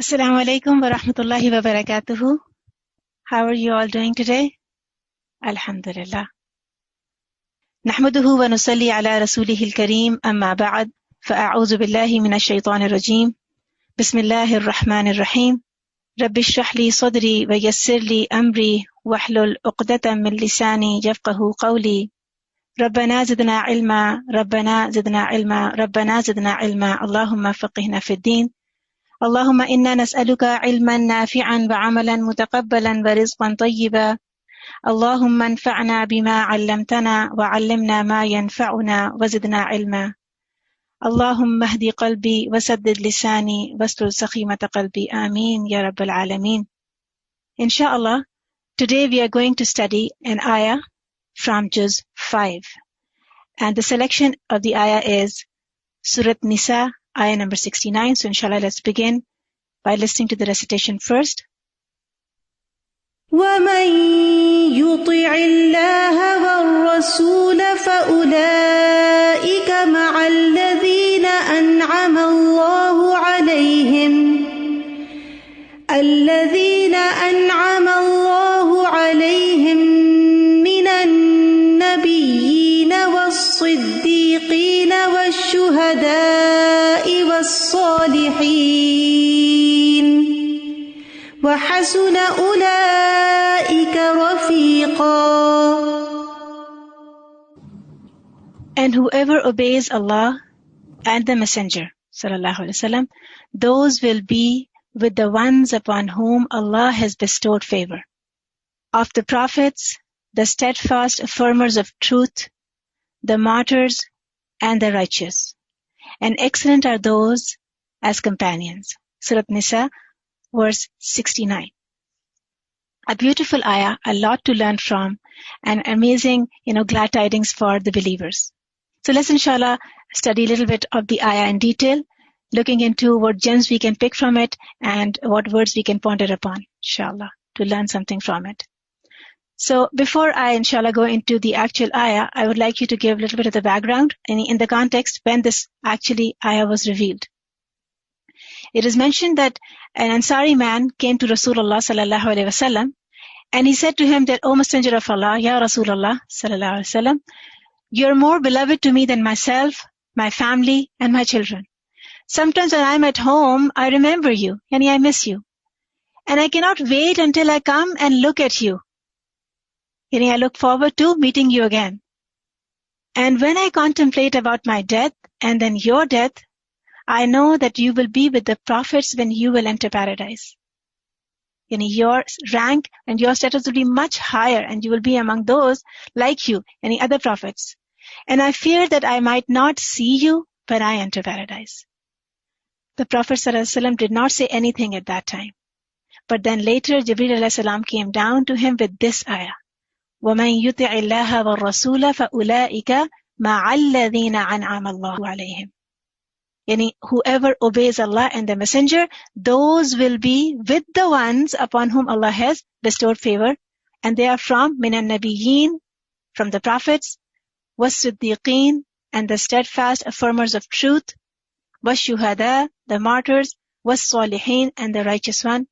Assalamu alaikum wa rahmatullahi wa barakatuhu. How are you all doing today? Alhamdulillah. Nahmaduhu wa nusalli ala rasulihil kareem amma ba'd. Fa'a'udhu billahi minash shaitanir rajim. Bismillahir rahmanir rahim. Rabbi shrah li sadri wa yassir li amri wahlul 'uqdatam min lisani yafqahu qawli. Rabbana zidna ilma, Rabbana zidna ilma, Rabbana zidna ilma. Allahumma faqihna fid din. اللهم إنا نسألك علما نافعا وعملا متقبلا ورزقا طيبا اللهم انفعنا بما علمتنا وعلمنا ما ينفعنا وزدنا علما اللهم اهد قلبي وسدد لساني واستر سخيمة قلبي آمين يا رب العالمين. Inshallah, today we are going to study an ayah from Juz 5, and the selection of the ayah is Surah Nisa, ayah number 69. So inshallah, let's begin by listening to the recitation first. وَمَن يُطِعِ اللَّهَ وَالرَّسُولَ فَأُولَئِكَ مَعَ الَّذِينَ أَنْعَمَ اللَّهُ عَلَيْهِمْ مِنَ النَّبِيِّينَ وَالصِّدِّيقِينَ وَالشُّهَدَاءِ وَالصَّالِحِينَ وَحَسُنَ أُولَئِكَ رَفِيقًا. And whoever obeys Allah and the Messenger, sallallahu alaihi wasallam, those will be with the ones upon whom Allah has bestowed favor. Of the prophets, the steadfast affirmers of truth, the martyrs, and the righteous. And excellent are those as companions. Surah Nisa, verse 69. A beautiful ayah, a lot to learn from, and amazing, glad tidings for the believers. So let's inshallah study a little bit of the ayah in detail, looking into what gems we can pick from it and what words we can ponder upon, inshallah, to learn something from it. So before I inshallah go into the actual ayah, I would like you to give a little bit of the background in the context when this actually ayah was revealed. It is mentioned that an Ansari man came to Rasulullah sallallahu alaihi wasallam, and he said to him that, O Messenger of Allah, Ya Rasulullah sallallahu alaihi wasallam, you are more beloved to me than myself, my family, and my children. Sometimes when I am at home, I remember you, and I miss you. And I cannot wait until I come and look at you. And I look forward to meeting you again. And when I contemplate about my death and then your death, I know that you will be with the prophets when you will enter paradise. Your rank and your status will be much higher, and you will be among those like you, any other prophets. And I fear that I might not see you when I enter paradise. The Prophet ﷺ did not say anything at that time. But then later, Jibreel ﷺ came down to him with this ayah. وَمَن يُطِعِ اللَّهَ وَالرَّسُولَ فَأُولَئِكَ مَعَ الَّذِينَ أَنْعَمَ اللَّهُ عَلَيْهِمْ. Whoever obeys Allah and the Messenger, those will be with the ones upon whom Allah has bestowed favor, and they are from مِنَ النَّبِيِّينَ, from the prophets, وَالصِّدِّيقِينَ, and the steadfast affirmers of truth, وَالشُّهَدَاء, the martyrs, وَالصَّالِحِينَ, and the righteous one.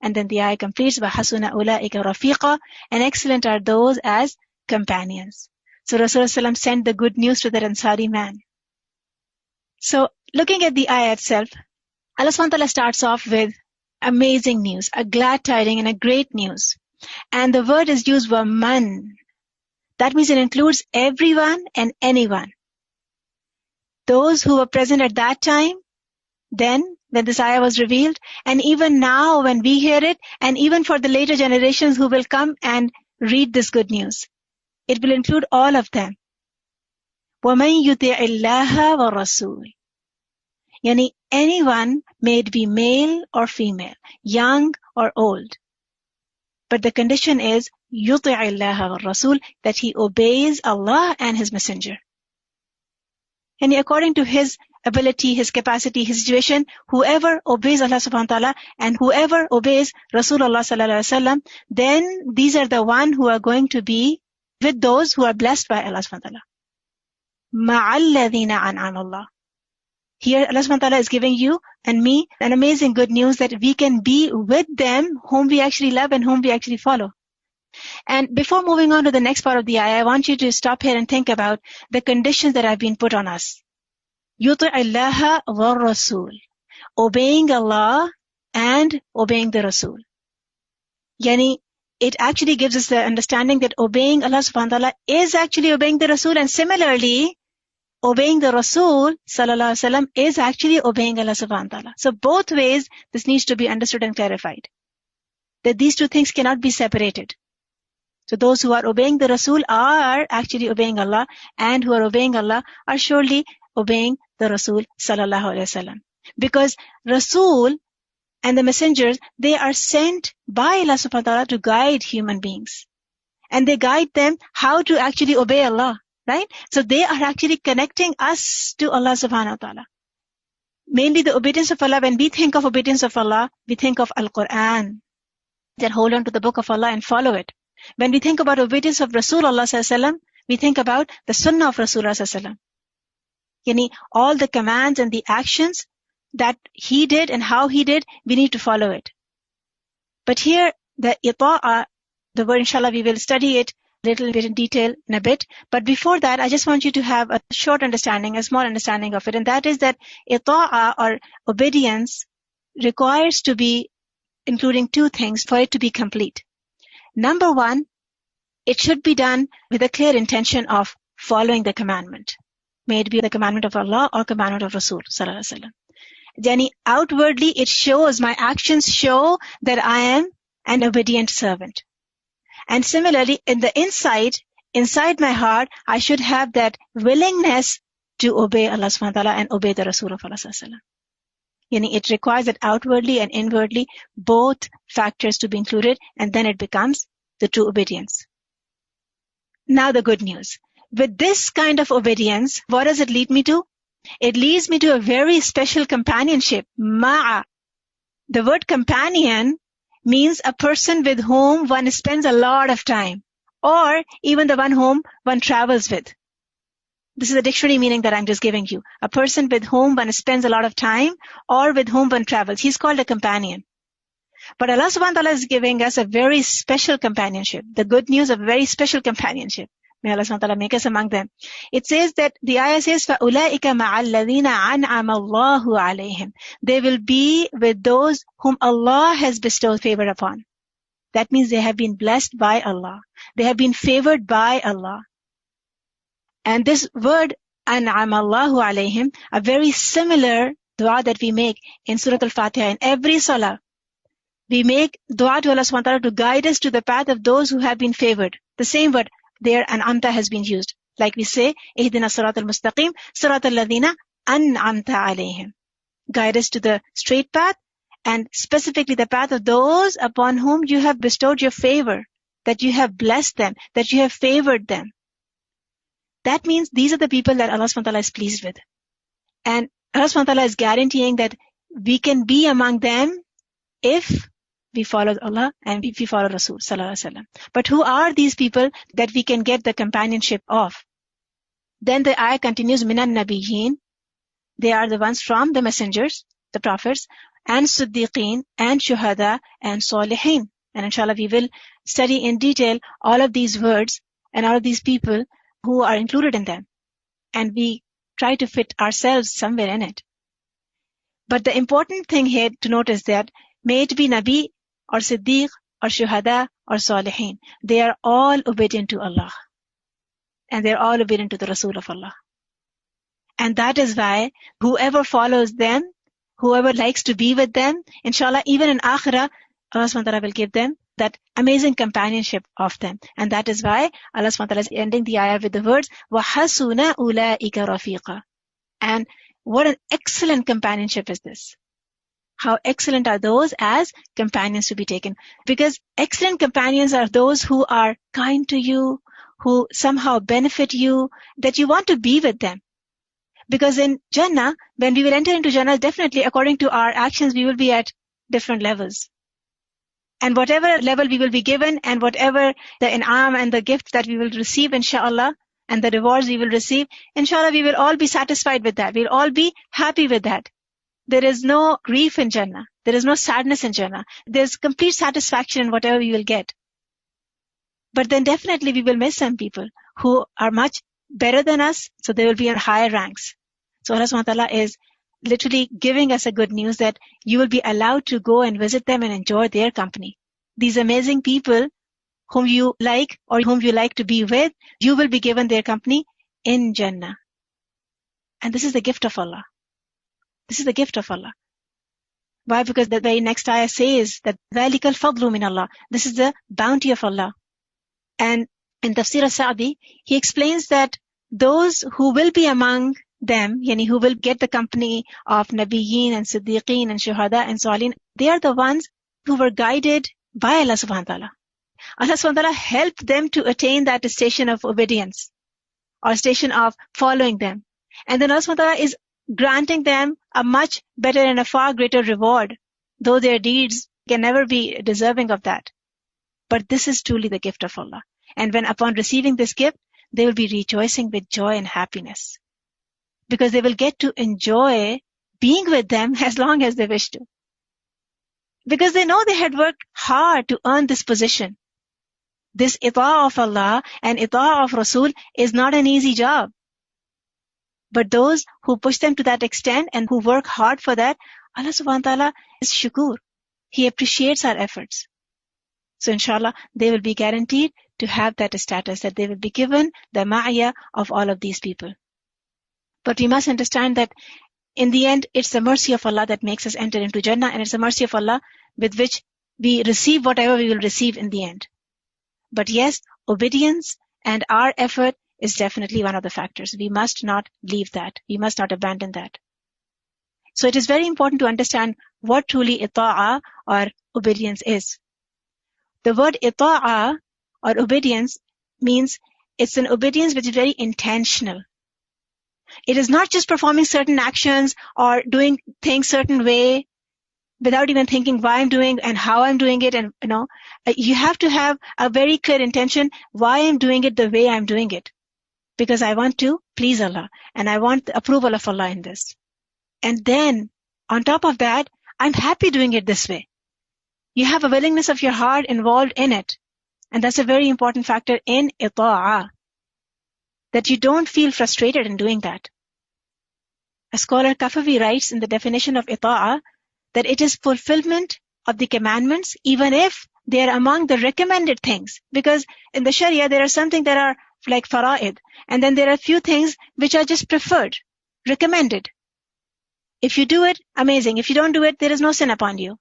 And then the ayah completes, وَحَسُنَ أُولَئِكَ رَفِيقًا, and excellent are those as companions. So Rasulullah sent the good news to that Ansari man. So looking at the ayah itself, Allah SWT starts off with amazing news, a glad tiding and a great news. And the word is used, وَمَن. That means it includes everyone and anyone. Those who were present at that time, then when this ayah was revealed, and even now when we hear it, and even for the later generations who will come and read this good news. It will include all of them. وَمَن يُطِعِ اللَّهَ وَالرَّسُولِ. Anyone, may it be male or female, young or old. But the condition is يُطِعِ اللَّهَ وَالرَّسُولِ, that he obeys Allah and His Messenger. And according to his ability, his capacity, his situation, whoever obeys Allah subhanahu wa ta'ala and whoever obeys Rasulullah sallallahu alaihi wasallam, then these are the one who are going to be with those who are blessed by Allah subhanahu wa ta'ala. مَعَ الَّذِينَ أَنْعَمَ اللَّهُ. Here Allah subhanahu wa ta'ala is giving you and me an amazing good news that we can be with them whom we actually love and whom we actually follow. And before moving on to the next part of the ayah, I want you to stop here and think about the conditions that have been put on us. يُطِعِ اللَّهَ وَالرَّسُولِ, obeying Allah and obeying the Rasul. Yani, it actually gives us the understanding that obeying Allah subhanahu wa ta'ala is actually obeying the Rasul, and similarly, obeying the Rasul sallallahu alaihi wasallam is actually obeying Allah subhanahu wa ta'ala. So both ways, this needs to be understood and clarified, that these two things cannot be separated. So those who are obeying the Rasul are actually obeying Allah, and who are obeying Allah are surely obeying the Rasul sallallahu alaihi wasallam. Because Rasul and the messengers, they are sent by Allah subhanahu wa ta'ala to guide human beings. And they guide them how to actually obey Allah, right? So they are actually connecting us to Allah subhanahu wa ta'ala. Mainly the obedience of Allah, when we think of obedience of Allah, we think of Al-Quran. Then hold on to the book of Allah and follow it. When we think about obedience of Rasulullah sallallahu alaihi wasallam, we think about the sunnah of Rasulullah sallallahu alaihi wasallam. Yani all the commands and the actions that he did and how he did, we need to follow it. But here, the ita'a, the word inshallah, we will study it a little bit in detail in a bit. But before that, I just want you to have a short understanding, a small understanding of it. And that is that ita'a, or obedience, requires to be including two things for it to be complete. Number one, it should be done with a clear intention of following the commandment. May it be the commandment of Allah or commandment of Rasul sallallahu alaihi wasallam. Then outwardly it shows, my actions show that I am an obedient servant. And similarly, in the inside my heart, I should have that willingness to obey Allah subhanahu wa ta'ala and obey the Rasul of Allah sallallahu alaihi wasallam. Yani it requires that outwardly and inwardly, both factors to be included, and then it becomes the true obedience. Now the good news. With this kind of obedience, what does it lead me to? It leads me to a very special companionship. Ma'a. The word companion means a person with whom one spends a lot of time, or even the one whom one travels with. This is a dictionary meaning that I'm just giving you. A person with whom one spends a lot of time, or with whom one travels. He's called a companion. But Allah subhanahu wa ta'ala is giving us a very special companionship. The good news of a very special companionship. May Allah subhanahu wa ta'ala make us among them. It says that, the ayah says, فَأُولَٰئِكَ مَعَ الَّذِينَ أَنْعَمَ اللَّهُ عَلَيْهِمْ. They will be with those whom Allah has bestowed favor upon. That means they have been blessed by Allah. They have been favored by Allah. And this word, أَنْعَمَ اللَّهُ عَلَيْهِمْ, a very similar dua that we make in Surah Al-Fatiha, in every salah. We make dua to Allah subhanahu wa ta'ala to guide us to the path of those who have been favored. The same word, there an'amta has been used. Like we say, ihdina siratal mustaqim, siratal ladhina an'amta alayhim. Guide us to the straight path, and specifically the path of those upon whom you have bestowed your favor, that you have blessed them, that you have favored them. That means these are the people that Allah subhanahu wa ta'ala is pleased with. And Allah subhanahu wa ta'ala is guaranteeing that we can be among them if we follow Allah and if we follow Rasul sallallahu alaihi wasallam. But who are these people that we can get the companionship of? Then the ayah continues, minan nabiyyin. They are the ones from the messengers, the prophets, and siddiqeen, and shuhada, and salihin. And inshallah we will study in detail all of these words and all of these people who are included in them. And we try to fit ourselves somewhere in it. But the important thing here to note is that may it be Nabi or Siddiq or Shuhada or Salihin, they are all obedient to Allah. And they are all obedient to the Rasul of Allah. And that is why whoever follows them, whoever likes to be with them, inshallah, even in Akhirah, Allah subhanahu wa ta'ala will give them that amazing companionship of them. And that is why Allah subhanahu wa ta'ala is ending the ayah with the words, وَحَسُنَ أُولَٰئِكَ رَفِيقًا. And what an excellent companionship is this. How excellent are those as companions to be taken. Because excellent companions are those who are kind to you, who somehow benefit you, that you want to be with them. Because in Jannah, when we will enter into Jannah, definitely according to our actions, we will be at different levels. And whatever level we will be given, and whatever the in'am and the gift that we will receive, inshallah, and the rewards we will receive, inshallah, we will all be satisfied with that. We'll all be happy with that. There is no grief in Jannah. There is no sadness in Jannah. There's complete satisfaction in whatever we will get. But then definitely we will miss some people who are much better than us, so they will be in higher ranks. So Allah subhanahu wa ta'ala is literally giving us a good news that you will be allowed to go and visit them and enjoy their company. These amazing people whom you like or whom you like to be with, you will be given their company in Jannah. And this is the gift of Allah. This is the gift of Allah. Why? Because the very next ayah says that ذَلِكَ الْفَضْلُ مِنَ اللَّهِ. This is the bounty of Allah. And in Tafsir al-Sa'di, he explains that those who will be among them, yani who will get the company of Nabiyyin and Siddiqeen and Shuhada and Salihin, they are the ones who were guided by Allah subhanahu wa ta'ala. Allah subhanahu wa ta'ala helped them to attain that station of obedience or station of following them. And then Allah subhanahu wa ta'ala is granting them a much better and a far greater reward, though their deeds can never be deserving of that. But this is truly the gift of Allah. And when upon receiving this gift, they will be rejoicing with joy and happiness. Because they will get to enjoy being with them as long as they wish to. Because they know they had worked hard to earn this position. This ita'a of Allah and ita'a of Rasul is not an easy job. But those who push them to that extent and who work hard for that, Allah subhanahu wa ta'ala is shukur. He appreciates our efforts. So inshallah, they will be guaranteed to have that status, that they will be given the ma'iyah of all of these people. But we must understand that in the end, it's the mercy of Allah that makes us enter into Jannah, and it's the mercy of Allah with which we receive whatever we will receive in the end. But yes, obedience and our effort is definitely one of the factors. We must not leave that. We must not abandon that. So it is very important to understand what truly ita'a or obedience is. The word ita'a or obedience means it's an obedience which is very intentional. It is not just performing certain actions or doing things certain way without even thinking why I'm doing and how I'm doing it. And you have to have a very clear intention why I'm doing it the way I'm doing it. Because I want to please Allah and I want the approval of Allah in this. And then on top of that, I'm happy doing it this way. You have a willingness of your heart involved in it. And that's a very important factor in ita'a. That you don't feel frustrated in doing that. A scholar Kafavi writes in the definition of ita'a that it is fulfillment of the commandments even if they are among the recommended things. Because in the Sharia there are some things that are like fara'id, and then there are few things which are just preferred, recommended. If you do it, amazing. If you don't do it, there is no sin upon you.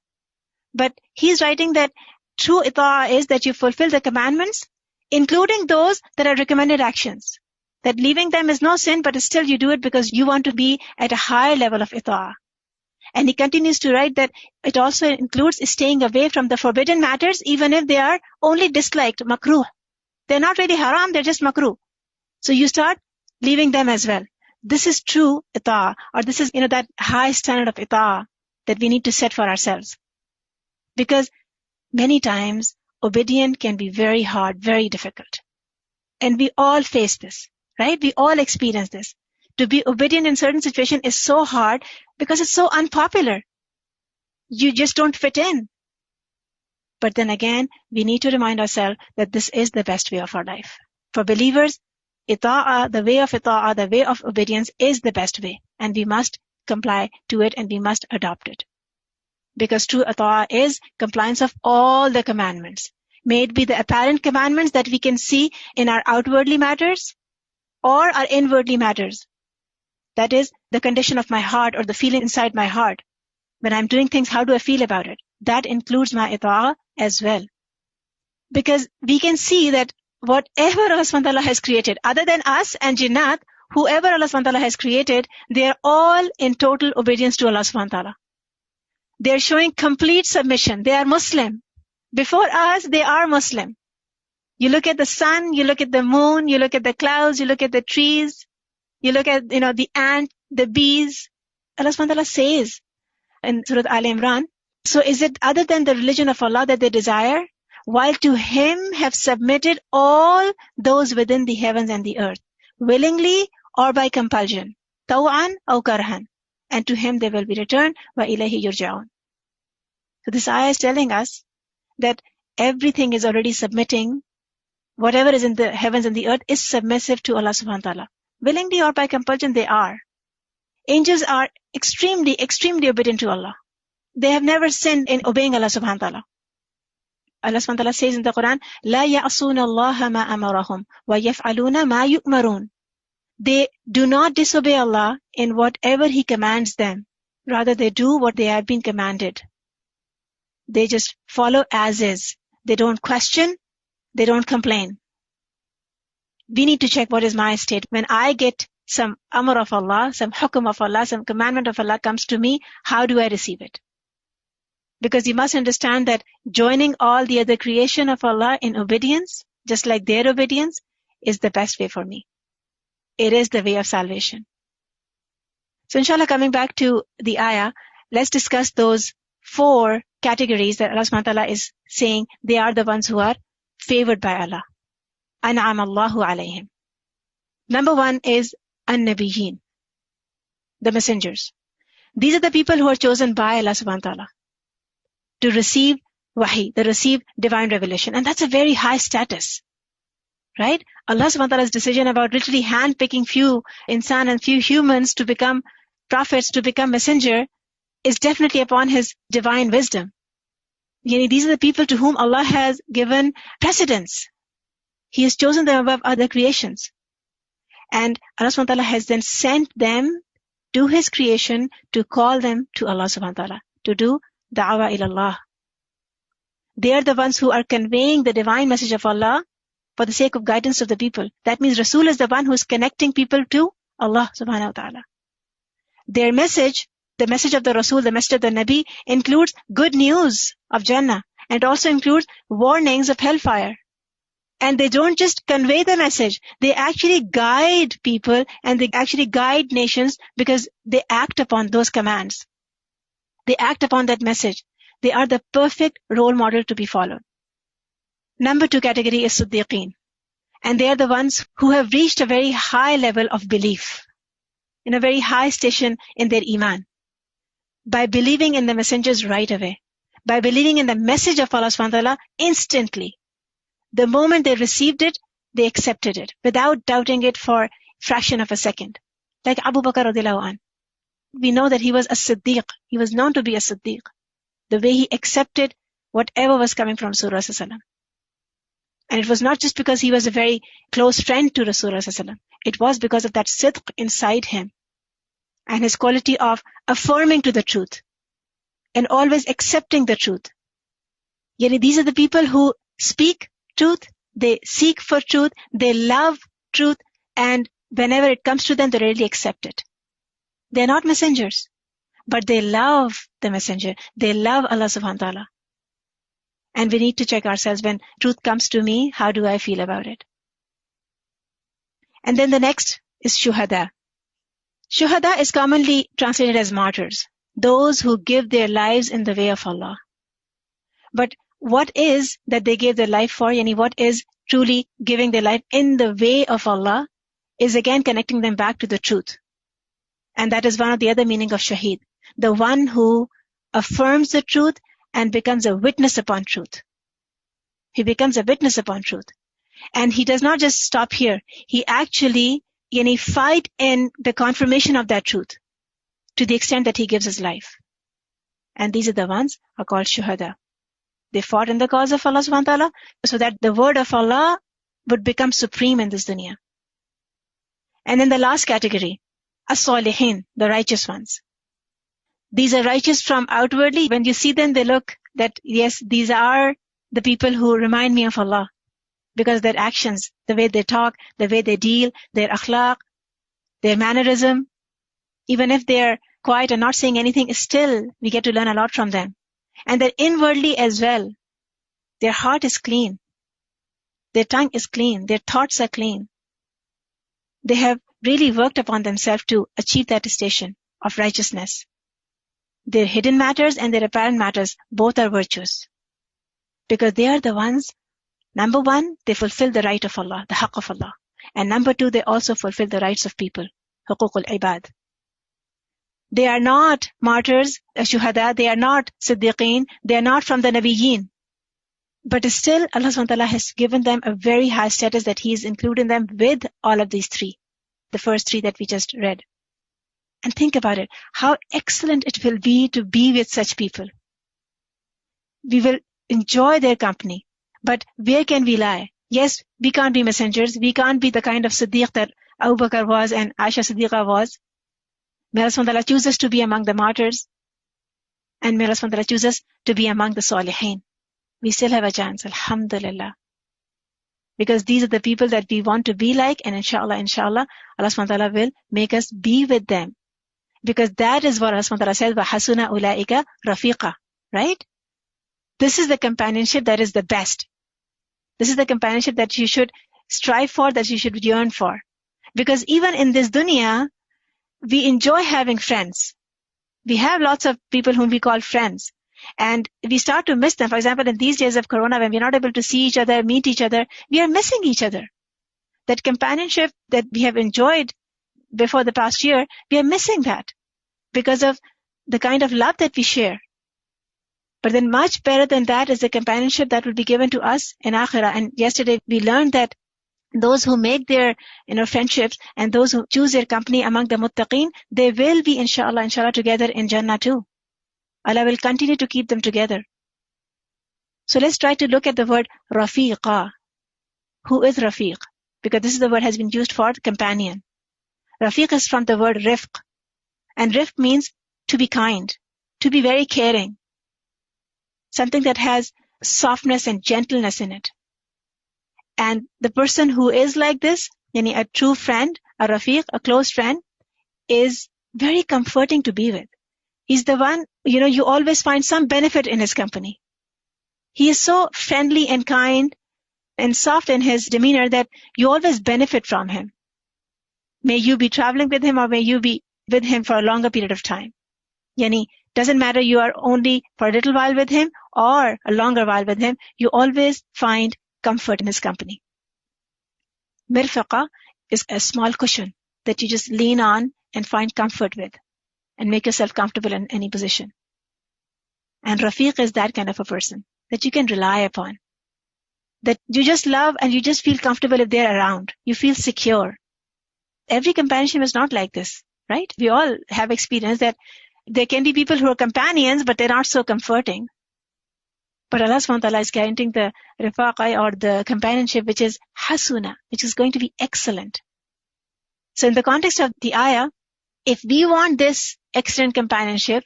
But he's writing that true ita'a is that you fulfill the commandments, including those that are recommended actions. That leaving them is no sin, but still you do it because you want to be at a higher level of ita'a. And he continues to write that it also includes staying away from the forbidden matters, even if they are only disliked, makruh. They're not really haram, they're just makruh. So you start leaving them as well. This is true ita'a, or this is that high standard of ita'a that we need to set for ourselves. Because many times obedience can be very hard, very difficult. And we all face this, right? We all experience this. To be obedient in certain situations is so hard because it's so unpopular. You just don't fit in. But then again, we need to remind ourselves that this is the best way of our life. For believers, ita'a, the way of ita'a, the way of obedience is the best way. And we must comply to it and we must adopt it. Because true ita'a is compliance of all the commandments. May it be the apparent commandments that we can see in our outwardly matters or our inwardly matters. That is the condition of my heart or the feeling inside my heart. When I'm doing things, how do I feel about it? That includes my ita'a as well. Because we can see that whatever Allah subhanahu wa ta'ala has created, other than us and jinnat, whoever Allah subhanahu wa ta'ala has created, they are all in total obedience to Allah subhanahu wa ta'ala. They are showing complete submission. They are Muslim. Before us, they are Muslim. You look at the sun, you look at the moon, you look at the clouds, you look at the trees, you look at, the ant, the bees. Allah subhanahu wa ta'ala says in Surah Al-Imran, so is it other than the religion of Allah that they desire? While to Him have submitted all those within the heavens and the earth. willingly or by compulsion, taw'an aw karhan, and to him they will be returned, wa ilayhi yurja'un. So this ayah is telling us that everything is already submitting, whatever is in the heavens and the earth is submissive to Allah subhanahu wa ta'ala. Willingly or by compulsion they are. Angels are extremely, extremely obedient to Allah. They have never sinned in obeying Allah subhanahu wa ta'ala. Allah subhanahu wa ta'ala says in the Quran, لا يعصون الله ما أمرهم ويفعلون ما يؤمرون. They do not disobey Allah in whatever He commands them. Rather, they do what they have been commanded. They just follow as is. They don't question. They don't complain. We need to check what is my state. When I get some amr of Allah, some hukum of Allah, some commandment of Allah comes to me, how do I receive it? Because you must understand that joining all the other creation of Allah in obedience, just like their obedience, is the best way for me. It is the way of salvation. So inshallah, coming back to the ayah, let's discuss those 4 categories that Allah subhanahu wa ta'ala is saying they are the ones who are favored by Allah. An'am Allahu alayhim. Number 1 is an-nabiyyin, the messengers. These are the people who are chosen by Allah subhanahu wa ta'ala to receive wahi, to receive divine revelation. And that's a very high status. Right? Allah subhanahu wa ta'ala's decision about literally hand-picking few insan and few humans to become prophets, to become messenger, is definitely upon His divine wisdom. These are the people to whom Allah has given precedence. He has chosen them above other creations. And Allah subhanahu wa ta'ala has then sent them to His creation to call them to Allah subhanahu wa ta'ala, to do da'wah ilallah. They are the ones who are conveying the divine message of Allah for the sake of guidance of the people. That means Rasul is the one who is connecting people to Allah subhanahu wa ta'ala. Their message, the message of the Rasul, the message of the Nabi, includes good news of Jannah and also includes warnings of hellfire. And they don't just convey the message, they actually guide people and they actually guide nations because they act upon those commands. They act upon that message. They are the perfect role model to be followed. Number 2 category is Siddiqeen. And they are the ones who have reached a very high level of belief, in a very high station in their iman. By believing in the messengers right away, by believing in the message of Allah subhanahu wa ta'ala instantly. The moment they received it, they accepted it without doubting it for a fraction of a second. Like Abu Bakr radiallahu anh. We know that he was a Siddiq. He was known to be a Siddiq. The way he accepted whatever was coming from Rasulullah sallallahu alaihi wasallam. And it was not just because he was a very close friend to Rasulullah sallallahu alaihi wasallam. It was because of that sidq inside him and his quality of affirming to the truth and always accepting the truth. Yet these are the people who speak truth, they seek for truth, they love truth, and whenever it comes to them, they really accept it. They're not messengers, but they love the messenger. They love Allah subhanahu wa ta'ala. And we need to check ourselves, when truth comes to me, how do I feel about it? And then the next is shuhada. Shuhada is commonly translated as martyrs, those who give their lives in the way of Allah. But what is that they gave their life for, yani what is truly giving their life in the way of Allah, is again connecting them back to the truth. And that is one of the other meaning of shaheed, the one who affirms the truth and becomes a witness upon truth. He becomes a witness upon truth. And he does not just stop here. He actually fight in the confirmation of that truth to the extent that he gives his life. And these are the ones who are called shuhada. They fought in the cause of Allah subhanahu wa ta'ala so that the word of Allah would become supreme in this dunya. And then the last category, as-salihin, the righteous ones. These are righteous from outwardly. When you see them, they look that, yes, these are the people who remind me of Allah. Because their actions, the way they talk, the way they deal, their akhlaq, their mannerism, even if they're quiet and not saying anything, still we get to learn a lot from them. And that inwardly as well, their heart is clean. Their tongue is clean. Their thoughts are clean. They have really worked upon themselves to achieve that station of righteousness. Their hidden matters and their apparent matters, both are virtuous. Because they are the ones, number one, they fulfill the right of Allah, the haqq of Allah. And number two, they also fulfill the rights of people, huquq al-ibad. They are not martyrs, shuhada, they are not siddiqeen, they are not from the nabiyyin. But still, Allah SWT has given them a very high status that He is including them with all of these three, the first three that we just read. And think about it, how excellent it will be to be with such people. We will enjoy their company. But where can we lie? Yes, we can't be messengers. We can't be the kind of Siddiq that Abu Bakr was and Aisha Siddiqa was. May Allah SWT choose us to be among the martyrs. And may Allah SWT choose us to be among the Salihin. We still have a chance, alhamdulillah. Because these are the people that we want to be like, and inshallah, Allah SWT will make us be with them. Because that is what Allah SWT says, وَحَسُنَ أُولَٰئِكَ رَفِيقًا. Right? This is the companionship that is the best. This is the companionship that you should strive for, that you should yearn for. Because even in this dunya, we enjoy having friends. We have lots of people whom we call friends. And we start to miss them. For example, in these days of Corona, when we're not able to see each other, meet each other, we are missing each other. That companionship that we have enjoyed before the past year, we are missing that because of the kind of love that we share. But then much better than that is the companionship that will be given to us in Akhirah. And yesterday we learned that those who make their friendships and those who choose their company among the muttaqeen, they will be inshallah together in Jannah too. Allah will continue to keep them together. So let's try to look at the word Rafiqa. Who is Rafiq? Because this is the word has been used for companion. Rafiq is from the word rifq. And rifq means to be kind, to be very caring. Something that has softness and gentleness in it. And the person who is like this, a true friend, a Rafiq, a close friend, is very comforting to be with. He's the one, you always find some benefit in his company. He is so friendly and kind and soft in his demeanor that you always benefit from him. May you be traveling with him or may you be with him for a longer period of time. Doesn't matter you are only for a little while with him or a longer while with him, you always find comfort in his company. Mirfaqa is a small cushion that you just lean on and find comfort with and make yourself comfortable in any position. And Rafiq is that kind of a person that you can rely upon, that you just love and you just feel comfortable if they're around. You feel secure. Every companionship is not like this, right? We all have experienced that there can be people who are companions, but they're not so comforting. But Allah SWT is guaranteeing the rifaqai or the companionship which is hasuna, which is going to be excellent. So in the context of the ayah, if we want this excellent companionship,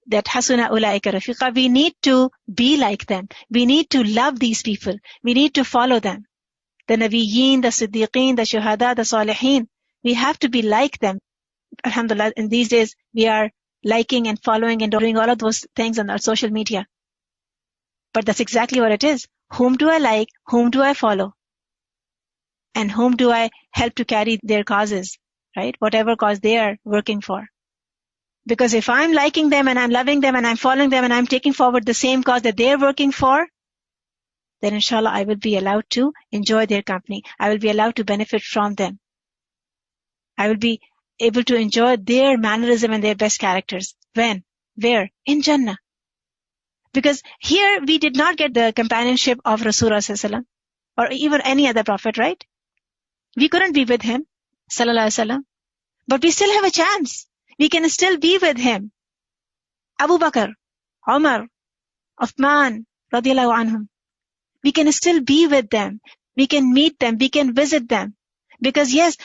that hasuna ulaika rafiqa, we need to be like them. We need to love these people. We need to follow them. The nabiyyin, the siddiqeen, the shuhada, the salihin. We have to be like them. Alhamdulillah, in these days, we are liking and following and doing all of those things on our social media. But that's exactly what it is. Whom do I like? Whom do I follow? And whom do I help to carry their causes, right? Whatever cause they are working for. Because if I'm liking them and I'm loving them and I'm following them and I'm taking forward the same cause that they're working for, then inshallah I will be allowed to enjoy their company. I will be allowed to benefit from them. I will be able to enjoy their mannerism and their best characters. When? Where? In Jannah. Because here we did not get the companionship of Rasulullah sallallahu alaihi wasallam or even any other prophet, right? We couldn't be with him, sallallahu alaihi wasallam, but we still have a chance. We can still be with him. Abu Bakr, Umar, Uthman, radiyallahu anhum. We can still be with them. We can meet them. We can visit them. Because yes,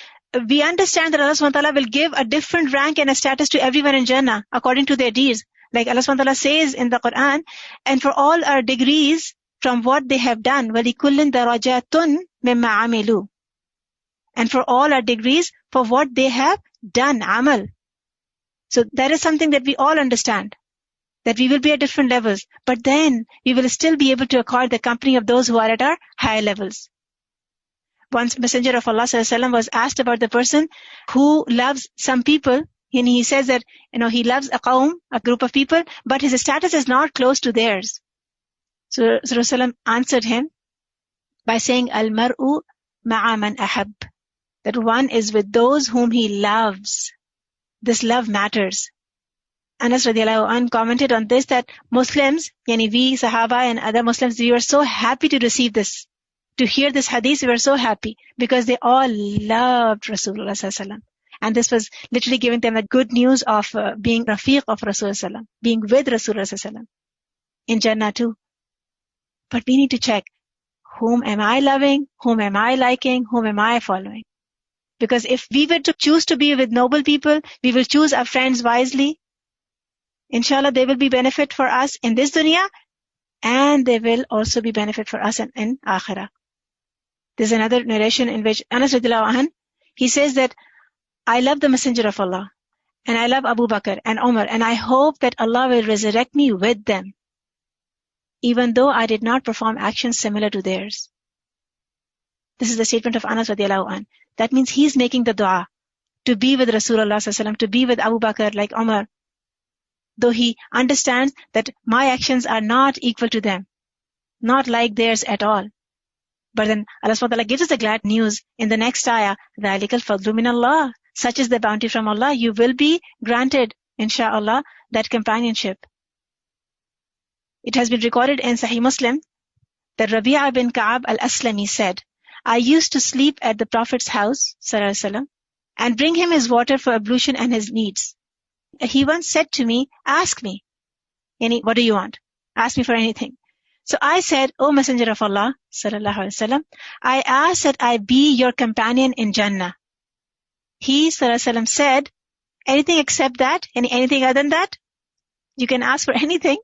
we understand that Allah SWT will give a different rank and a status to everyone in Jannah according to their deeds. Like Allah SWT says in the Quran, and for all our degrees from what they have done, وَلِكُلٍّ دَرَجَاتٌ مِمَّا عَمِلُوا. And for all our degrees for what they have done, amal. So that is something that we all understand, that we will be at different levels, but then we will still be able to acquire the company of those who are at our higher levels. Once Messenger of Allah ﷺ was asked about the person who loves some people, and he says that he loves a qawm, a group of people, but his status is not close to theirs. So Rasulullah answered him by saying, Al-mar'u ma'a man ahab. that one is with those whom he loves. This love matters. Anas radiallahu anh commented on this that Muslims, yani we Sahaba and other Muslims, we were so happy to receive this. To hear this hadith, we were so happy because they all loved Rasulullah sallallahu alaihi wasallam. And this was literally giving them a good news of being Rafiq of Rasulullah sallallahu alaihi wasallam, being with Rasulullah sallallahu alaihi wasallam in Jannah too. But we need to check, whom am I loving? Whom am I liking? Whom am I following? Because if we were to choose to be with noble people, we will choose our friends wisely. Inshallah, they will be benefit for us in this dunya, and they will also be benefit for us in akhirah. There's another narration in which Anas radiallahu anh, he says that I love the Messenger of Allah, and I love Abu Bakr and Umar, and I hope that Allah will resurrect me with them, even though I did not perform actions similar to theirs. This is the statement of Anas radiallahu anh. That means he's making the dua to be with Rasulullah sallallahu alaihi wasallam, to be with Abu Bakr like Umar, though he understands that my actions are not equal to them, not like theirs at all. But then Allah subhanahu wa ta'ala gives us the glad news in the next ayah, ذَلِكَ الْفَضْلُ مِنَ اللَّهِ. Such is the bounty from Allah. You will be granted, insha'Allah, that companionship. It has been recorded in Sahih Muslim that Rabi'a bin Ka'ab al-Aslami said, I used to sleep at the Prophet's house, sallallahu alaihi wasallam, and bring him his water for ablution and his needs. He once said to me, ask me, what do you want? Ask me for anything. So I said, O Messenger of Allah, sallallahu alaihi wasallam, I ask that I be your companion in Jannah. He, sallallahu alaihi wasallam, said, anything except that? Anything other than that? You can ask for anything.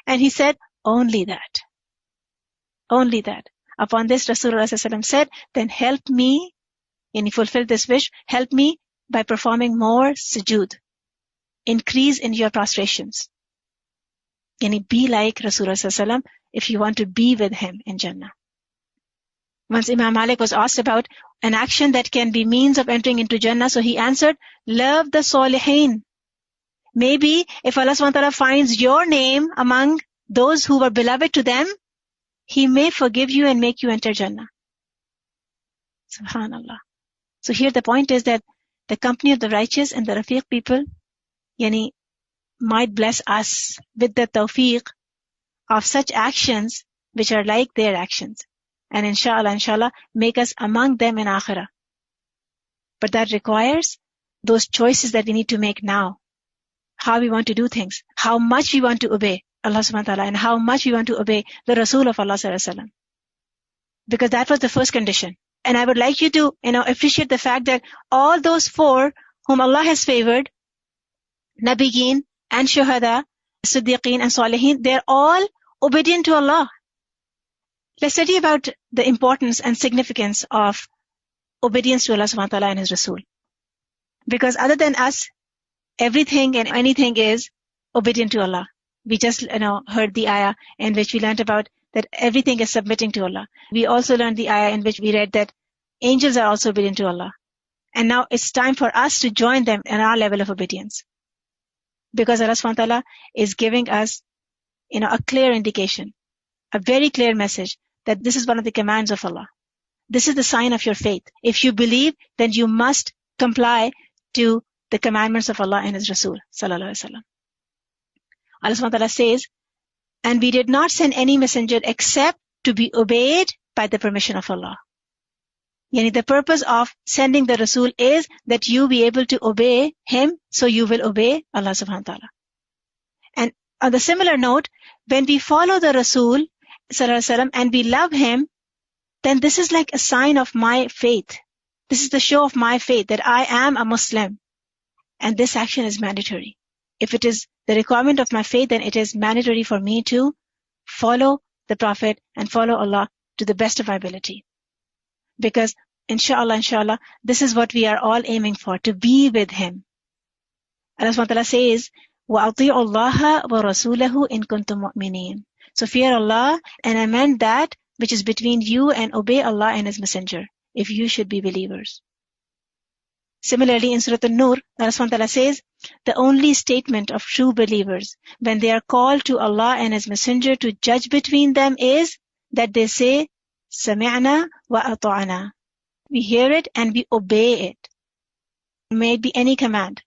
And he said, only that. Only that. Upon this, Rasulullah sallallahu alaihi wasallam said, then help me, and he fulfilled this wish, help me by performing more sujood. Increase in your prostrations. Be like Rasulullah sallallahu alaihi wasallam if you want to be with him in Jannah. Once Imam Malik was asked about an action that can be means of entering into Jannah, so he answered, love the Salihin. Maybe if Allah subhanahu wa ta'ala finds your name among those who were beloved to them, He may forgive you and make you enter Jannah. Subhanallah. So here the point is that the company of the righteous and the Rafiq people, might bless us with the tawfiq of such actions which are like their actions. And inshallah, make us among them in akhirah. But that requires those choices that we need to make now. How we want to do things, how much we want to obey Allah subhanahu wa ta'ala, and how much we want to obey the Rasul of Allah sallallahu alaihi wasallam. Because that was the first condition. And I would like you to, appreciate the fact that all those four whom Allah has favored, Nabiyyin and Shuhada, Siddiqeen and Salihin, they're all obedient to Allah. Let's study about the importance and significance of obedience to Allah subhanahu wa ta'ala and His Rasul. Because other than us, everything and anything is obedient to Allah. We just heard the ayah in which we learned about that everything is submitting to Allah. We also learned the ayah in which we read that angels are also obedient to Allah. And now it's time for us to join them in our level of obedience. Because Allah subhanahu wa ta'ala is giving us a clear indication, a very clear message that this is one of the commands of Allah. This is the sign of your faith. If you believe, then you must comply to the commandments of Allah and His Rasul sallallahu alaihi wasallam. Allah subhanahu wa ta'ala says, and we did not send any messenger except to be obeyed by the permission of Allah. The purpose of sending the Rasul is that you be able to obey him, so you will obey Allah subhanahu wa ta'ala. And on the similar note, when we follow the Rasul sallallahu alaihi wasallam and we love him, then this is like a sign of my faith. This is the show of my faith that I am a Muslim. And this action is mandatory. If it is the requirement of my faith, then it is mandatory for me to follow the Prophet and follow Allah to the best of my ability. Because inshallah, this is what we are all aiming for, to be with him. Allah subhanahu wa ta'ala says, وَأَطِيعُوا اللَّهَ وَرَسُولَهُ إِن كُنتُم مُؤْمِنِينَ. So fear Allah and amend that which is between you and obey Allah and His Messenger, if you should be believers. Similarly, in Surah An-Nur, Allah subhanahu wa ta'ala says, the only statement of true believers when they are called to Allah and His Messenger to judge between them is that they say, Sami'na wa ata'na. We hear it and we obey it. May it be any command.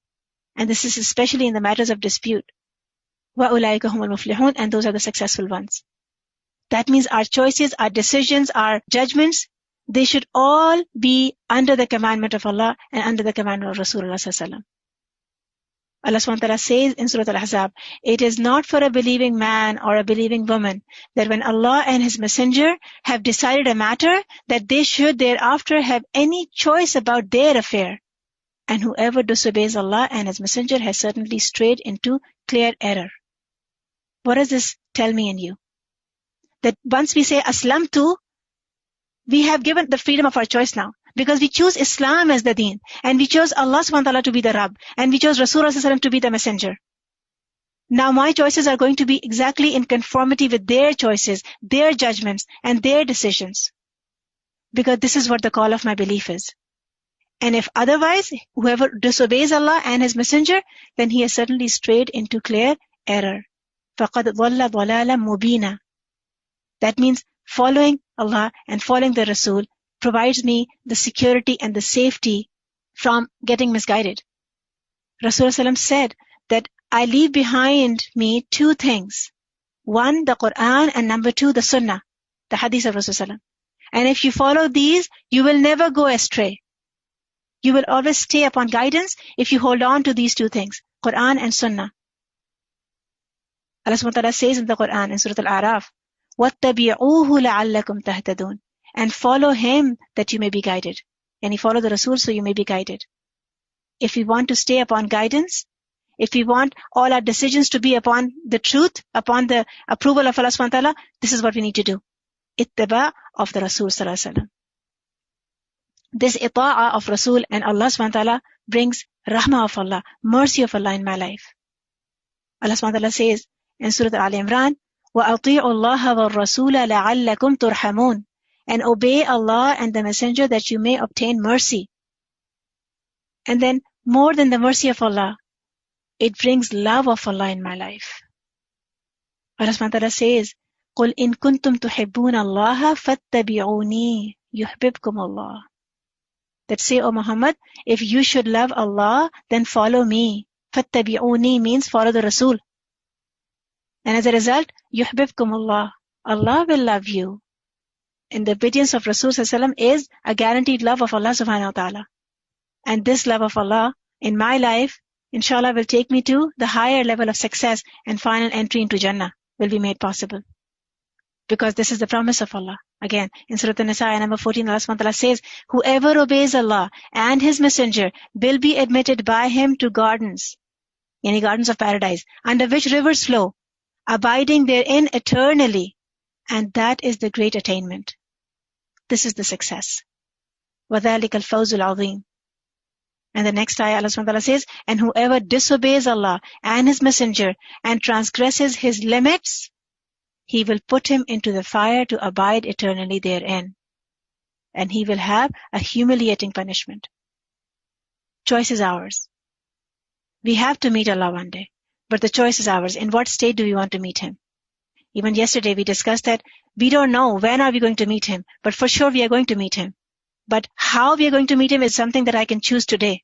And this is especially in the matters of dispute. وَأُولَٰئِكَ هُمُ الْمُفْلِحُونَ, and those are the successful ones. That means our choices, our decisions, our judgments, they should all be under the commandment of Allah and under the commandment of Rasulullah sallallahu alaihi wasallam. Allah subhanahu wa ta'ala says in Surah Al-Ahzab, it is not for a believing man or a believing woman that when Allah and His Messenger have decided a matter, that they should thereafter have any choice about their affair. And whoever disobeys Allah and His Messenger has certainly strayed into clear error. What does this tell me and you? That once we say Aslamtu, we have given the freedom of our choice now. Because we choose Islam as the deen. And we chose Allah subhanahu wa ta'ala to be the Rabb. And we chose Rasulullah sallallahu alaihi wasallam to be the messenger. Now my choices are going to be exactly in conformity with their choices, their judgments, and their decisions. Because this is what the call of my belief is. And if otherwise, whoever disobeys Allah and His Messenger, then he has certainly strayed into clear error. فَقَدْ ضَلَّ ضَلَالًا مُبِينًا. That means following Allah and following the Rasul provides me the security and the safety from getting misguided. Rasulullah said that I leave behind me two things. One, the Quran, and number two, the Sunnah, the Hadith of Rasulullah. And if you follow these, you will never go astray. You will always stay upon guidance if you hold on to these two things, Quran and Sunnah. Allah subhanahu wa ta'ala says in the Quran, in Surah Al-A'raf, وَاتَّبِعُوهُ لَعَلَّكُمْ تَهْتَدُونَ, and follow him that you may be guided. And you follow the Rasul so you may be guided. If we want to stay upon guidance, if we want all our decisions to be upon the truth, upon the approval of Allah subhanahu wa ta'ala, this is what we need to do. Ittiba of the Rasul sallallahu alaihi wasallam. This ita'a of Rasul and Allah subhanahu wa ta'ala brings rahmah of Allah, mercy of Allah in my life. Allah subhanahu wa ta'ala says in Surah Al-Imran, وَأَطِيعُوا اللَّهَ وَالرَّسُولَ لَعَلَّكُمْ تُرْحَمُونَ, and obey Allah and the Messenger that you may obtain mercy. And then, more than the mercy of Allah, it brings love of Allah in my life. Allah subhanahu wa ta'ala says, قُلْ إِن كُنْتُمْ تُحِبُّونَ اللَّهَ فَاتَّبِعُونِي يُحْبِبْكُمُ اللَّهُ. That say, O Muhammad, if you should love Allah, then follow me. فَاتَّبِعُونِي means follow the Rasul. And as a result, يُحْبِبْكُمُ اللَّهُ, Allah will love you. And the obedience of Rasul sallallahu alaihi wasallam is a guaranteed love of Allah subhanahu wa ta'ala. And this love of Allah in my life, inshallah, will take me to the higher level of success, and final entry into Jannah will be made possible. Because this is the promise of Allah. Again, in Surah An-Nisa, ayah number 14, Allah subhanahu wa ta'ala says, whoever obeys Allah and His Messenger will be admitted by Him to gardens, yani gardens of paradise, under which rivers flow, abiding therein eternally. And that is the great attainment. This is the success. وَذَلِكَ الْفَوْزُ الْعَظِيمُ. And the next ayah, Allah subhanahu wa ta'ala says, and whoever disobeys Allah and His Messenger and transgresses His limits, He will put him into the fire to abide eternally therein. And he will have a humiliating punishment. Choice is ours. We have to meet Allah one day. But the choice is ours. In what state do we want to meet Him? Even yesterday we discussed that we don't know when are we going to meet Him. But for sure we are going to meet Him. But how we are going to meet Him is something that I can choose today.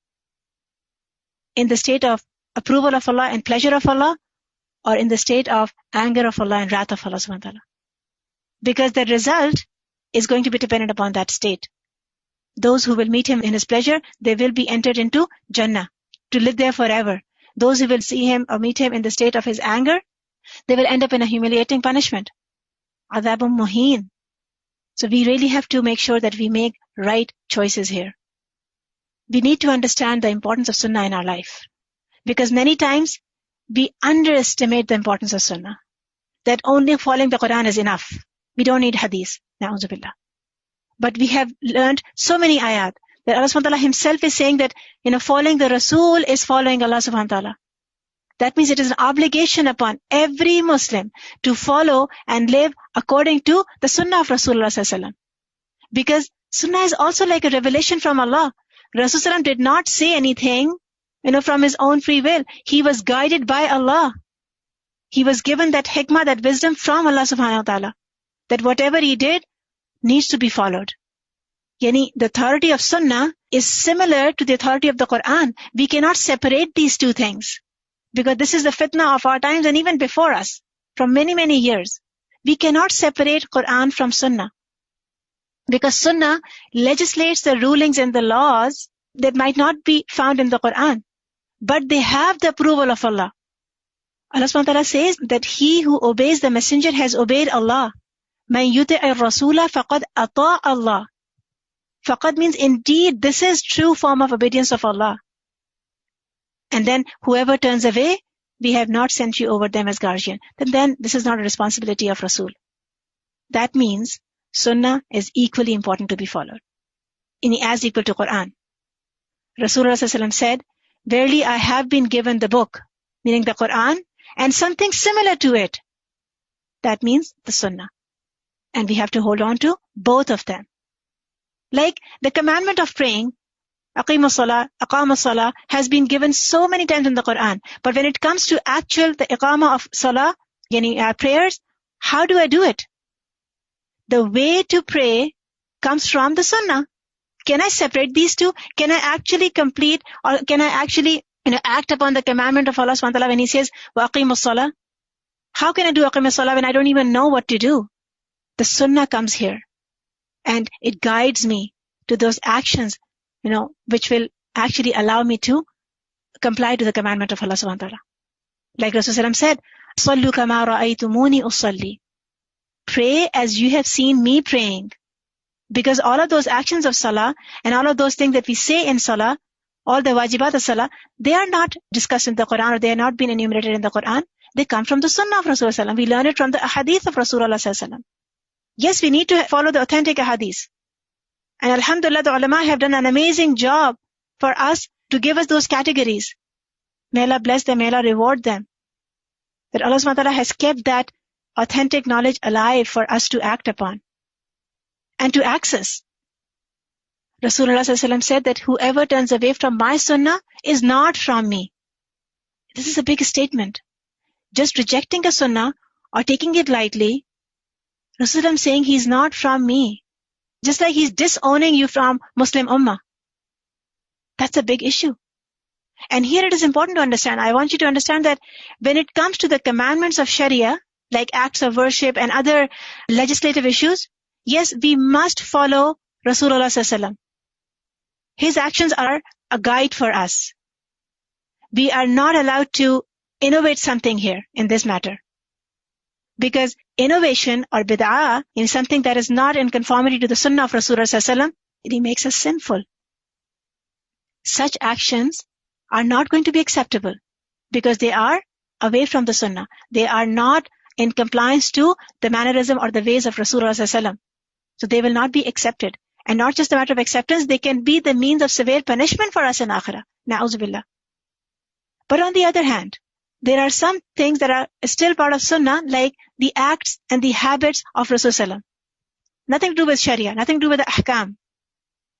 In the state of approval of Allah and pleasure of Allah, or in the state of anger of Allah and wrath of Allah subhanahu wa ta'ala. Because the result is going to be dependent upon that state. Those who will meet Him in His pleasure, they will be entered into Jannah, to live there forever. Those who will see Him or meet Him in the state of His anger, they will end up in a humiliating punishment. Adhabun muheen. So we really have to make sure that we make right choices here. We need to understand the importance of Sunnah in our life. Because many times, we underestimate the importance of Sunnah. That only following the Quran is enough. We don't need Hadith. Na'udhu billah. But we have learned so many ayat that Allah subhanahu wa ta'ala Himself is saying that, following the Rasul is following Allah subhanahu wa ta'ala. That means it is an obligation upon every Muslim to follow and live according to the Sunnah of Rasulullah sallallahu alaihi wasallam. Because Sunnah is also like a revelation from Allah. Rasulullah did not say anything from his own free will. He was guided by Allah. He was given that hikmah, that wisdom from Allah subhanahu wa ta'ala. That whatever he did needs to be followed. Yani the authority of Sunnah is similar to the authority of the Quran. We cannot separate these two things, because this is the fitna of our times and even before us, from many, many years. We cannot separate Quran from Sunnah, because Sunnah legislates the rulings and the laws that might not be found in the Quran, but they have the approval of Allah. Allah subhanahu wa ta'ala says that he who obeys the messenger has obeyed Allah. Man yuti'ir rasula faqad ata' Allah. Faqad means indeed this is true form of obedience of Allah. And then whoever turns away, we have not sent you over them as guardian. Then this is not a responsibility of Rasul. That means Sunnah is equally important to be followed, as equal to Quran. Rasulullah sallallahu alaihi wasallam said, verily I have been given the book, meaning the Quran, and something similar to it. That means the Sunnah. And we have to hold on to both of them. Like the commandment of praying, aqama salah, has been given so many times in the Quran. But when it comes to the iqama of salah, prayers, how do I do it? The way to pray comes from the Sunnah. Can I separate these two? Can I actually complete, or can I actually act upon the commandment of Allah subhanahu wa ta'ala when He says, وَأَقِيمُوا الصَّلَاةَ? How can I do aqim as-salah when I don't even know what to do? The Sunnah comes here, and it guides me to those actions, which will actually allow me to comply to the commandment of Allah subhanahu wa ta'ala. Like Rasulullah said, صَلُّوا كَمَا رَأَيْتُمُونِي أُصَلِّي. Pray as you have seen me praying. Because all of those actions of salah and all of those things that we say in salah, all the wajibat of salah, they are not discussed in the Quran, or they are not been enumerated in the Quran. They come from the Sunnah of Rasulullah. We learn it from the hadith of Rasulullah. Yes, we need to follow the authentic hadith. And alhamdulillah, the ulama have done an amazing job for us to give us those categories. May Allah bless them, may Allah reward them. That Allah subhanahu wa ta'ala has kept that authentic knowledge alive for us to act upon and to access. Rasulullah said that whoever turns away from my sunnah is not from me. This is a big statement. Just rejecting a sunnah or taking it lightly, Rasulullah saying he's not from me. Just like he's disowning you from Muslim Ummah. That's a big issue. And here it is important to understand. I want you to understand that when it comes to the commandments of Sharia, like acts of worship and other legislative issues, yes, we must follow Rasulullah sallallahu alaihi wasallam. His actions are a guide for us. We are not allowed to innovate something here in this matter. Because innovation or bid'ah in something that is not in conformity to the sunnah of Rasulullah sallallahu alaihi wasallam, it makes us sinful. Such actions are not going to be acceptable because they are away from the sunnah. They are not in compliance to the mannerism or the ways of Rasulullah sallallahu alaihi wasallam. So they will not be accepted. And not just a matter of acceptance, they can be the means of severe punishment for us in akhirah. Na'udhu billah. But on the other hand, there are some things that are still part of sunnah, like the acts and the habits of Rasulullah. Nothing to do with sharia, nothing to do with the ahkam,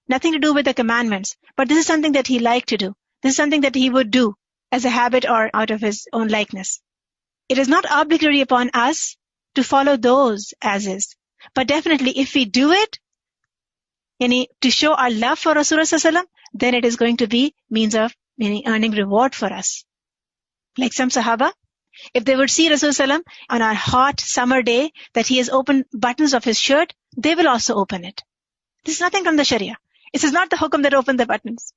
nothing to do with the commandments. But this is something that he liked to do. This is something that he would do as a habit or out of his own likeness. It is not obligatory upon us to follow those as is. But definitely if we do it, to show our love for Rasulullah, then it is going to be means of earning reward for us. Like some Sahaba, if they would see Rasulullah on a hot summer day that he has opened buttons of his shirt, they will also open it. This is nothing from the Sharia. It is not the hukum that opened the buttons.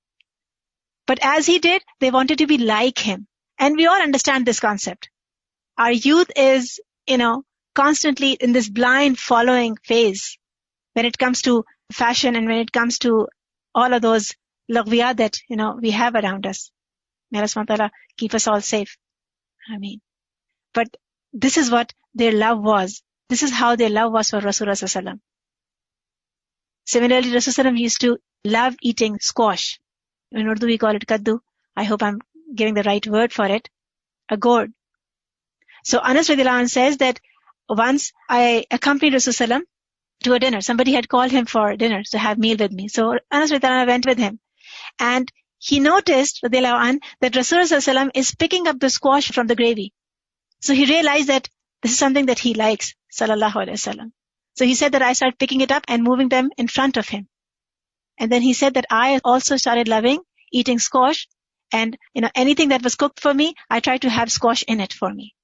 But as he did, they wanted to be like him. And we all understand this concept. Our youth is, constantly in this blind following phase when it comes to fashion and when it comes to all of those laghwiyat that, we have around us. May Allah subhanahu wa ta'ala keep us all safe. Ameen. But this is what their love was. This is how their love was for Rasulullah sallallahu alaihi wasallam. Similarly, Rasulullah used to love eating squash. In Urdu we call it kaddu. I hope I'm giving the right word for it. A gourd. So Anas radhiyallahu anhu says that once I accompanied Rasulullah to a dinner. Somebody had called him for dinner to have meal with me. So Anas radhiyallahu anhu went with him. And he noticed radhiyallahu anhu that Rasulullah is picking up the squash from the gravy. So he realized that this is something that he likes, sallallahu alaihi wasallam. So he said that I started picking it up and moving them in front of him. And then he said that I also started loving eating squash, and anything that was cooked for me, I tried to have squash in it for me,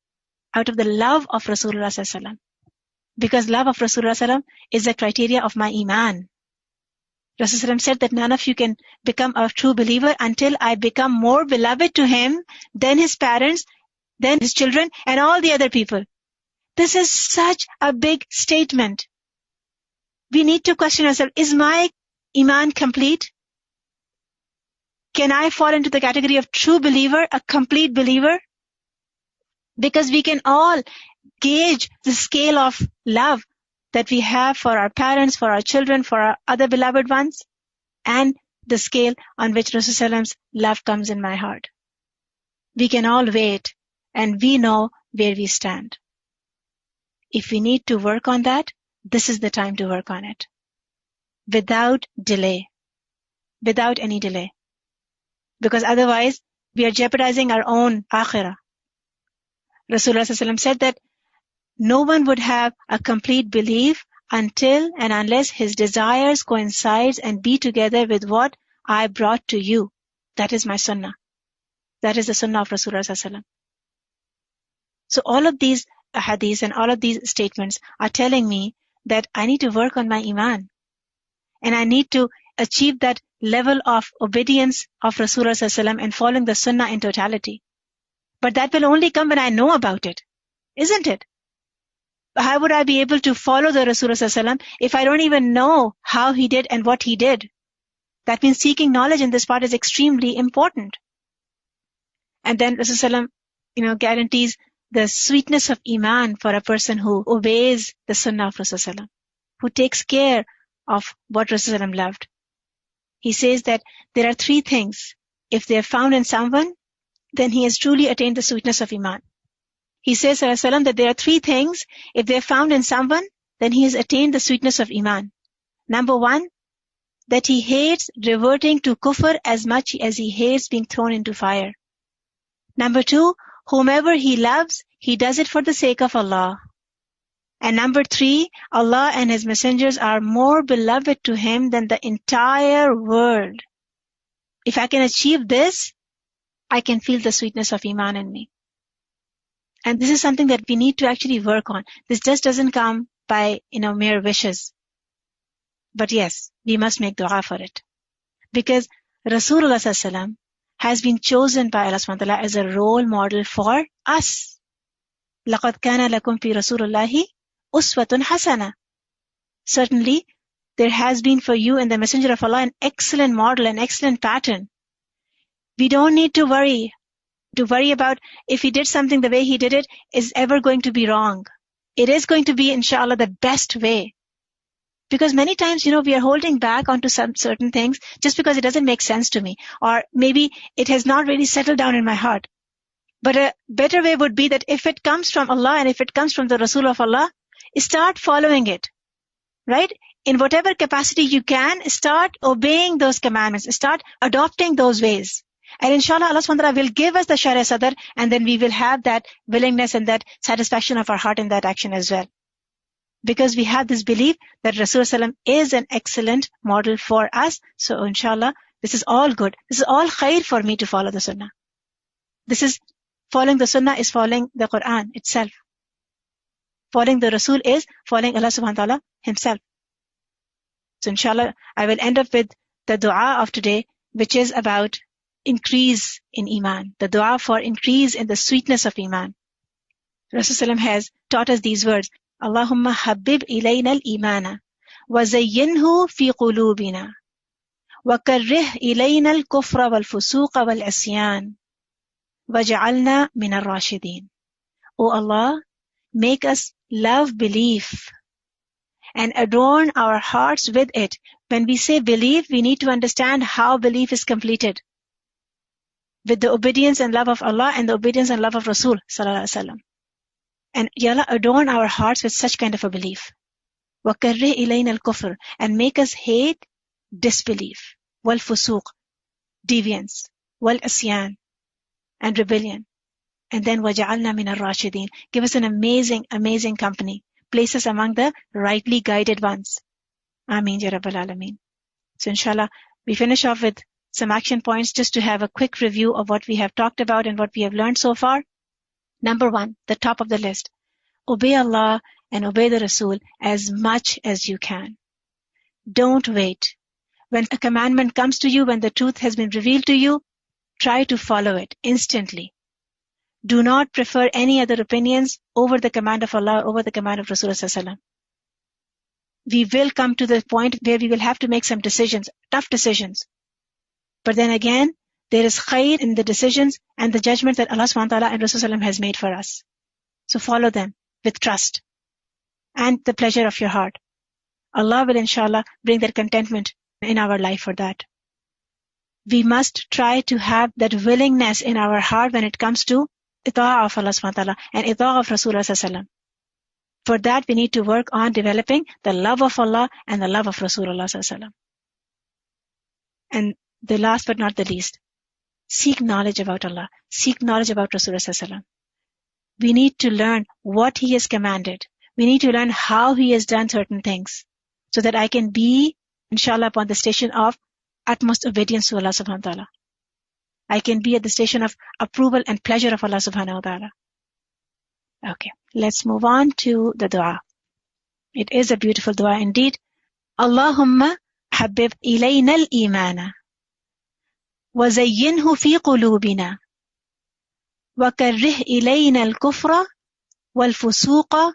out of the love of Rasulullah sallallahu alaihi wasallam. Because love of Rasulullah sallallahu alaihi wasallam is the criteria of my iman. Rasulullah said that none of you can become a true believer until I become more beloved to him than his parents, than his children, and all the other people. This is such a big statement. We need to question ourselves, is my iman complete? Can I fall into the category of true believer, a complete believer? Because we can all gauge the scale of love that we have for our parents, for our children, for our other beloved ones, and the scale on which Rasulullah's love comes in my heart. We can all wait, and we know where we stand. If we need to work on that, this is the time to work on it. Without delay. Without any delay. Because otherwise, we are jeopardizing our own akhirah. Rasulullah said that no one would have a complete belief until and unless his desires coincide and be together with what I brought to you. That is my sunnah. That is the sunnah of Rasulullah. So all of these hadiths and all of these statements are telling me that I need to work on my iman. And I need to achieve that level of obedience of Rasulullah and following the sunnah in totality. But that will only come when I know about it, isn't it? How would I be able to follow the Rasulullah if I don't even know how he did and what he did? That means seeking knowledge in this part is extremely important. And then Rasulullah, guarantees the sweetness of iman for a person who obeys the sunnah of Rasulullah, who takes care of what Rasulullah loved. He says that there are 3 things. If they are found in someone, then he has truly attained the sweetness of iman. He says, Rasulullah, that there are 3 things. If they are found in someone, then he has attained the sweetness of iman. Number 1, that he hates reverting to kufr as much as he hates being thrown into fire. Number 2, whomever he loves, he does it for the sake of Allah. And number 3, Allah and His messengers are more beloved to him than the entire world. If I can achieve this, I can feel the sweetness of iman in me. And this is something that we need to actually work on. This just doesn't come by, mere wishes. But yes, we must make dua for it. Because Rasulullah sallallahu alaihi wasallam has been chosen by Allah subhanahu wa ta'ala as a role model for us. لَقَدْ كَانَ لَكُمْ فِي رَسُولِ اللَّهِ أُسْوَةٌ حَسَنَةٌ. Certainly, there has been for you in the Messenger of Allah an excellent model, an excellent pattern. We don't need to worry about if he did something the way he did it is ever going to be wrong. It is going to be, inshallah, the best way. Because many times, we are holding back onto some certain things just because it doesn't make sense to me. Or maybe it has not really settled down in my heart. But a better way would be that if it comes from Allah and if it comes from the Rasul of Allah, start following it. Right? In whatever capacity you can, start obeying those commandments. Start adopting those ways. And inshallah, Allah subhanahu wa ta'ala will give us the Shari Sadr, and then we will have that willingness and that satisfaction of our heart in that action as well. Because we have this belief that Rasulullah is an excellent model for us. So inshallah, this is all good. This is all khair for me to follow the sunnah. Following the sunnah is following the Quran itself. Following the Rasul is following Allah subhanahu wa ta'ala himself. So inshallah, I will end up with the dua of today, which is about increase in iman. The dua for increase in the sweetness of iman. Rasulullah has taught us these words. Allahumma habib ilayna al-imana wa zayyinhu fi qulubina wa karrih ilayna al-kufra wal-fusuqa wal-asyan waj'alna min ar-rashidin. O Allah, make us love belief and adorn our hearts with it. When we say belief, we need to understand how belief is completed. With the obedience and love of Allah and the obedience and love of Rasul sallallahu alaihi wasallam. And Ya Allah, adorn our hearts with such kind of a belief. وَكَرِّهْ إِلَيْنَا الْكُفْرِ, and make us hate disbelief. وَالْفُسُوق, deviance. وَالْأَسْيَان, and rebellion. And then وَجَعَلْنَا مِنَ الرَّاشِدِينَ, give us an amazing, amazing company. Place us among the rightly guided ones. Ameen Ya Rabbal Alameen. So inshallah, we finish off with some action points just to have a quick review of what we have talked about and what we have learned so far. Number 1, the top of the list. Obey Allah and obey the Rasul as much as you can. Don't wait. When a commandment comes to you, when the truth has been revealed to you, try to follow it instantly. Do not prefer any other opinions over the command of Allah, over the command of Rasulullah sallallahu alaihi wasallam. We will come to the point where we will have to make some decisions, tough decisions. But then again, there is khair in the decisions and the judgment that Allah subhanahu wa ta'ala and Rasulullah sallallahu alaihi wasallam has made for us. So follow them with trust and the pleasure of your heart. Allah will inshallah bring that contentment in our life for that. We must try to have that willingness in our heart when it comes to ita'a of Allah subhanahu wa ta'ala and ita'a of Rasulullah sallallahu alaihi wasallam. For that we need to work on developing the love of Allah and the love of Rasulullah sallallahu alaihi wasallam. And the last but not the least, seek knowledge about Allah, seek knowledge about Rasulullah sallallahu alaihi wasallam. We need to learn what He has commanded. We need to learn how He has done certain things so that I can be, inshallah, upon the station of utmost obedience to Allah subhanahu wa ta'ala. I can be at the station of approval and pleasure of Allah subhanahu wa ta'ala. Okay, let's move on to the dua. It is a beautiful dua indeed. Allahumma habib ilayna al-imana wa zayyinhu fi qulubina wa karrih ilayna al-kufra wal-fusuqa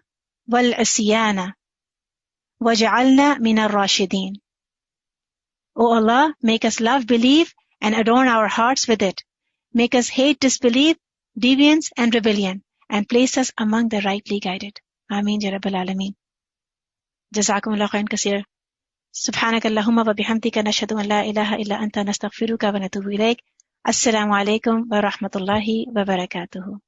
wal-isyana waj'alna min ar-rashidin. O Allah, make us love belief and adorn our hearts with it. Make us hate disbelief, deviance and rebellion, and place us among the rightly guided. Ameen ya Rabbal Alameen. Jazakumullah khairan kaseer. Subhanaka Allahumma wa bihamdika nashhadu an la ilaha illa anta nastaghfiruka wa natubu ilayk. Assalamu alaikum wa rahmatullahi wa barakatuhu.